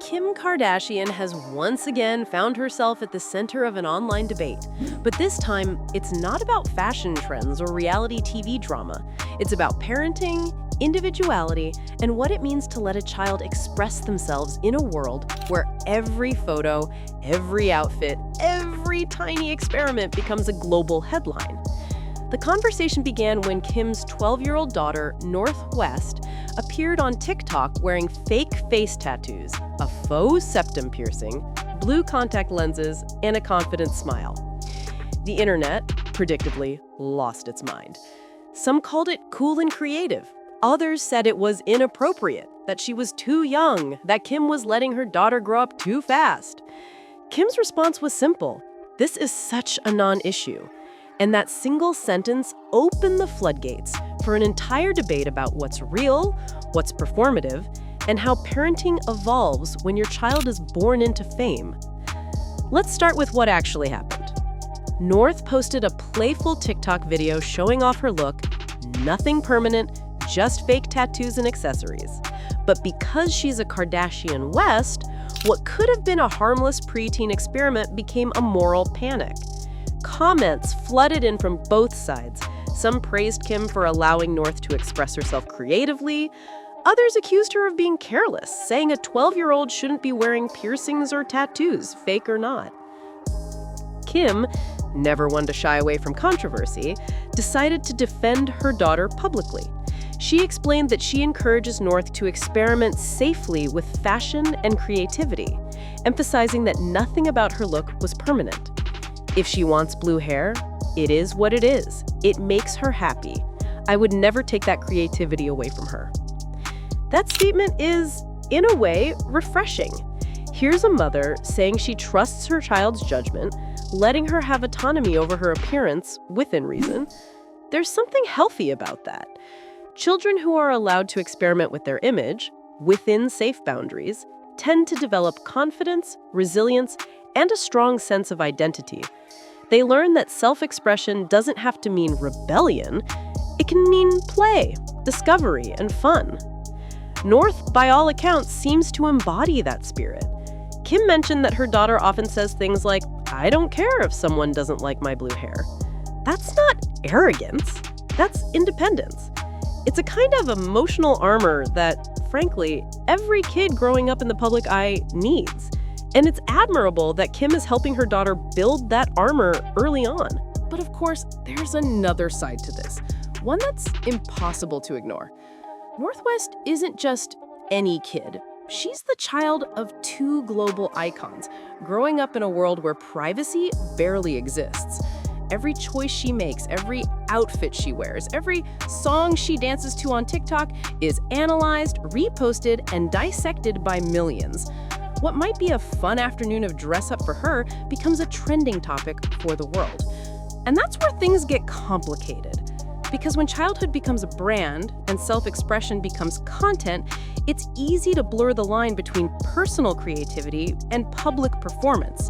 Kim Kardashian has once again found herself at the center of an online debate. But this time, it's not about fashion trends or reality TV drama. It's about parenting, individuality, and what it means to let a child express themselves in a world where every photo, every outfit, every tiny experiment becomes a global headline. The conversation began when Kim's 12-year-old daughter, Northwest, appeared on TikTok wearing fake face tattoos, a faux septum piercing, blue contact lenses, and a confident smile. The internet, predictably, lost its mind. Some called it cool and creative. Others said it was inappropriate, that she was too young, that Kim was letting her daughter grow up too fast. Kim's response was simple: this is such a non-issue. And that single sentence opened the floodgates for an entire debate about what's real, what's performative, and how parenting evolves when your child is born into fame. Let's start with what actually happened. North posted a playful TikTok video showing off her look, nothing permanent, just fake tattoos and accessories. But because she's a Kardashian West, what could have been a harmless preteen experiment became a moral panic. Comments flooded in from both sides. Some praised Kim for allowing North to express herself creatively. Others accused her of being careless, saying a 12-year-old shouldn't be wearing piercings or tattoos, fake or not. Kim, never one to shy away from controversy, decided to defend her daughter publicly. She explained that she encourages North to experiment safely with fashion and creativity, emphasizing that nothing about her look was permanent. If she wants blue hair, it is what it is. It makes her happy. I would never take that creativity away from her. That statement is, in a way, refreshing. Here's a mother saying she trusts her child's judgment, letting her have autonomy over her appearance within reason. There's something healthy about that. Children who are allowed to experiment with their image, within safe boundaries, tend to develop confidence, resilience, and a strong sense of identity. They learn that self-expression doesn't have to mean rebellion. It can mean play, discovery, and fun. North, by all accounts, seems to embody that spirit. Kim mentioned that her daughter often says things like, "I don't care if someone doesn't like my blue hair." That's not arrogance. That's independence. It's a kind of emotional armor that, frankly, every kid growing up in the public eye needs. And it's admirable that Kim is helping her daughter build that armor early on. But of course, there's another side to this, one that's impossible to ignore. Northwest isn't just any kid. She's the child of two global icons, growing up in a world where privacy barely exists. Every choice she makes, every outfit she wears, every song she dances to on TikTok is analyzed, reposted, and dissected by millions. What might be a fun afternoon of dress up for her becomes a trending topic for the world. And that's where things get complicated. Because when childhood becomes a brand and self-expression becomes content, it's easy to blur the line between personal creativity and public performance.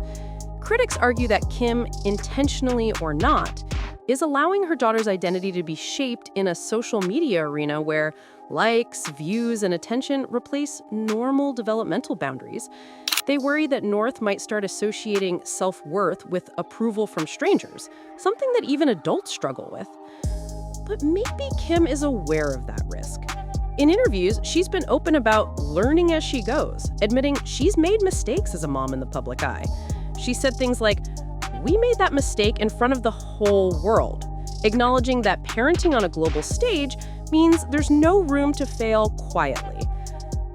Critics argue that Kim, intentionally or not, is allowing her daughter's identity to be shaped in a social media arena where likes, views, and attention replace normal developmental boundaries. They worry that North might start associating self-worth with approval from strangers, something that even adults struggle with. But maybe Kim is aware of that risk. In interviews, she's been open about learning as she goes, admitting she's made mistakes as a mom in the public eye. She said things like, "We made that mistake in front of the whole world," acknowledging that parenting on a global stage means there's no room to fail quietly.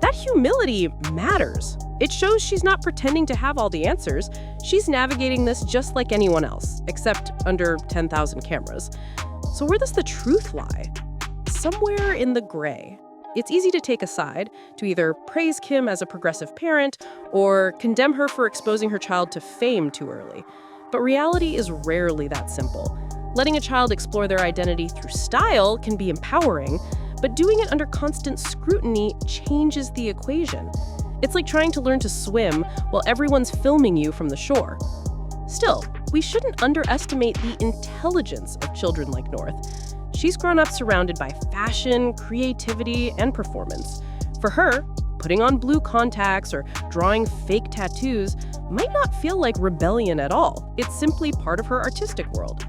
That humility matters. It shows she's not pretending to have all the answers. She's navigating this just like anyone else, except under 10,000 cameras. So where does the truth lie? Somewhere in the gray. It's easy to take a side, to either praise Kim as a progressive parent or condemn her for exposing her child to fame too early. But reality is rarely that simple. Letting a child explore their identity through style can be empowering, but doing it under constant scrutiny changes the equation. It's like trying to learn to swim while everyone's filming you from the shore. Still, we shouldn't underestimate the intelligence of children like North. She's grown up surrounded by fashion, creativity, and performance. For her, putting on blue contacts or drawing fake tattoos might not feel like rebellion at all. It's simply part of her artistic world.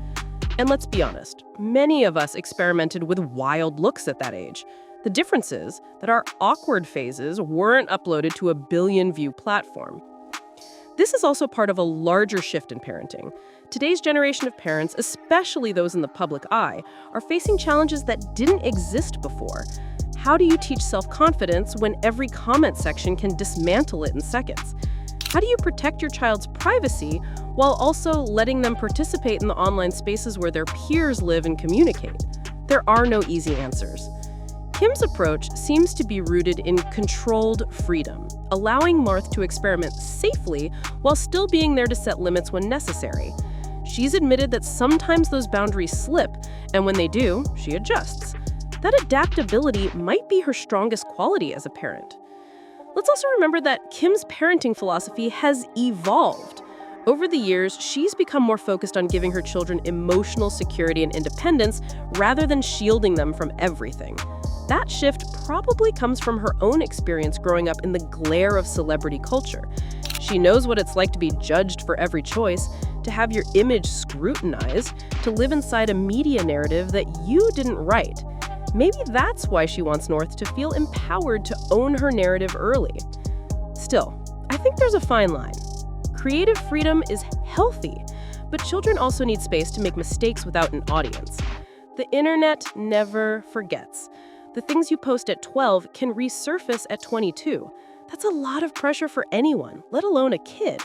And let's be honest, many of us experimented with wild looks at that age. The difference is that our awkward phases weren't uploaded to a billion-view platform. This is also part of a larger shift in parenting. Today's generation of parents, especially those in the public eye, are facing challenges that didn't exist before. How do you teach self-confidence when every comment section can dismantle it in seconds? How do you protect your child's privacy while also letting them participate in the online spaces where their peers live and communicate? There are no easy answers. Kim's approach seems to be rooted in controlled freedom, allowing Marth to experiment safely while still being there to set limits when necessary. She's admitted that sometimes those boundaries slip, and when they do, she adjusts. That adaptability might be her strongest quality as a parent. Let's also remember that Kim's parenting philosophy has evolved. Over the years, she's become more focused on giving her children emotional security and independence rather than shielding them from everything. That shift probably comes from her own experience growing up in the glare of celebrity culture. She knows what it's like to be judged for every choice, to have your image scrutinized, to live inside a media narrative that you didn't write. Maybe that's why she wants North to feel empowered to own her narrative early. Still, I think there's a fine line. Creative freedom is healthy, but children also need space to make mistakes without an audience. The internet never forgets. The things you post at 12 can resurface at 22. That's a lot of pressure for anyone, let alone a kid.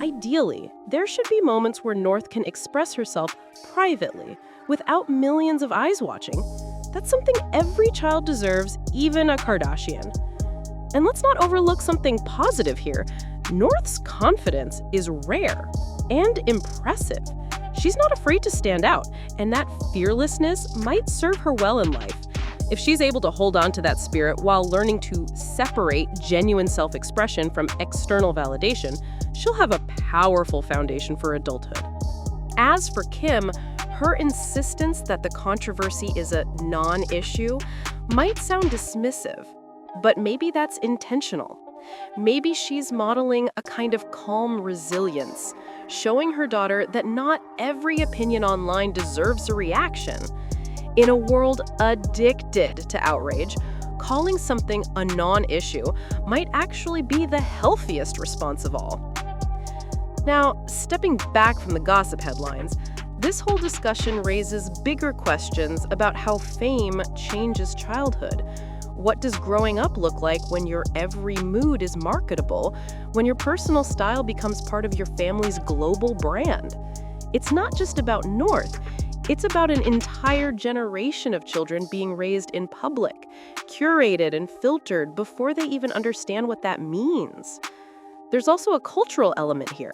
Ideally, there should be moments where North can express herself privately, without millions of eyes watching. That's something every child deserves, even a Kardashian. And let's not overlook something positive here. North's confidence is rare and impressive. She's not afraid to stand out, and that fearlessness might serve her well in life. If she's able to hold on to that spirit while learning to separate genuine self-expression from external validation, she'll have a powerful foundation for adulthood. As for Kim, her insistence that the controversy is a non-issue might sound dismissive, but maybe that's intentional. Maybe she's modeling a kind of calm resilience, showing her daughter that not every opinion online deserves a reaction. In a world addicted to outrage, calling something a non-issue might actually be the healthiest response of all. Now, stepping back from the gossip headlines, this whole discussion raises bigger questions about how fame changes childhood. What does growing up look like when your every mood is marketable, when your personal style becomes part of your family's global brand? It's not just about North. It's about an entire generation of children being raised in public, curated and filtered before they even understand what that means. There's also a cultural element here.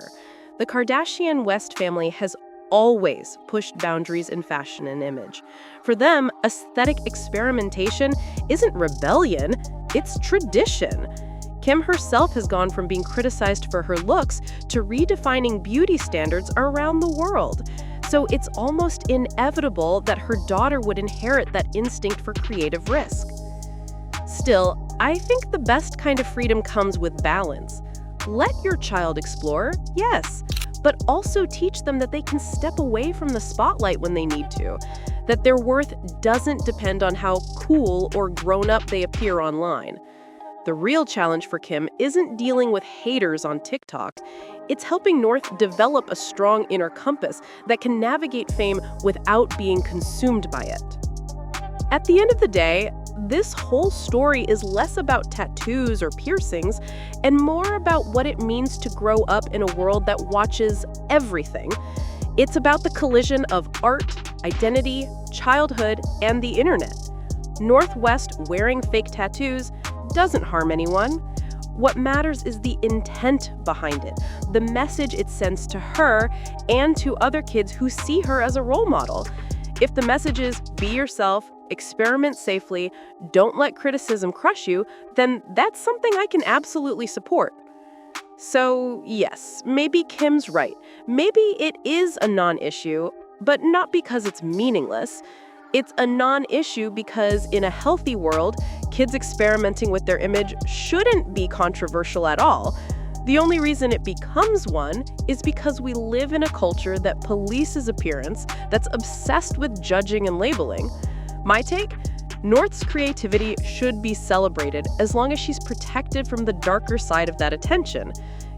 The Kardashian West family has always pushed boundaries in fashion and image. For them, aesthetic experimentation isn't rebellion, it's tradition. Kim herself has gone from being criticized for her looks to redefining beauty standards around the world. So it's almost inevitable that her daughter would inherit that instinct for creative risk. Still, I think the best kind of freedom comes with balance. Let your child explore, yes, but also teach them that they can step away from the spotlight when they need to, that their worth doesn't depend on how cool or grown-up they appear online. The real challenge for Kim isn't dealing with haters on TikTok. It's helping North develop a strong inner compass that can navigate fame without being consumed by it. At the end of the day, this whole story is less about tattoos or piercings and more about what it means to grow up in a world that watches everything. It's about the collision of art, identity, childhood, and the internet. Northwest wearing fake tattoos doesn't harm anyone. What matters is the intent behind it, the message it sends to her and to other kids who see her as a role model. If the message is be yourself, experiment safely, don't let criticism crush you, then that's something I can absolutely support. So yes, maybe Kim's right. Maybe it is a non-issue, but not because it's meaningless. It's a non-issue because in a healthy world, kids experimenting with their image shouldn't be controversial at all. The only reason it becomes one is because we live in a culture that polices appearance, that's obsessed with judging and labeling. My take? North's creativity should be celebrated as long as she's protected from the darker side of that attention.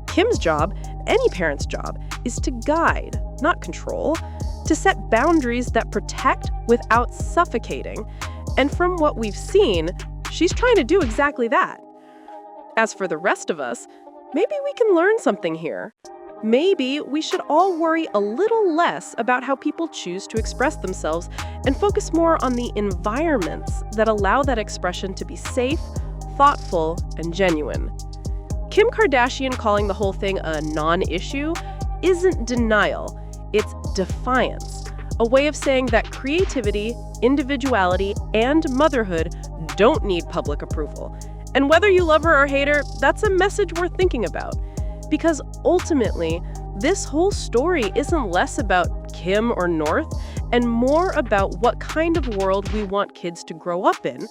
Kim's job, any parent's job, is to guide, not control, to set boundaries that protect without suffocating. And from what we've seen, she's trying to do exactly that. As for the rest of us, maybe we can learn something here. Maybe we should all worry a little less about how people choose to express themselves and focus more on the environments that allow that expression to be safe, thoughtful, and genuine. Kim Kardashian calling the whole thing a non-issue isn't denial, it's defiance, a way of saying that creativity, individuality, and motherhood don't need public approval. And whether you love her or hate her, that's a message worth thinking about. Because ultimately, this whole story isn't less about Kim or North and more about what kind of world we want kids to grow up in.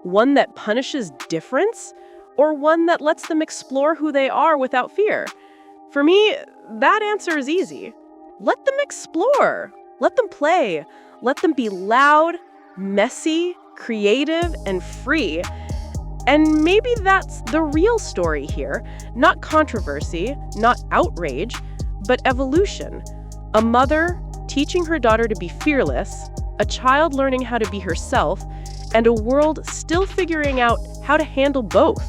One that punishes difference or one that lets them explore who they are without fear? For me, that answer is easy. Let them explore. Let them play. Let them be loud, messy, creative, and free. And maybe that's the real story here. Not controversy, not outrage, but evolution. A mother teaching her daughter to be fearless, a child learning how to be herself, and a world still figuring out how to handle both.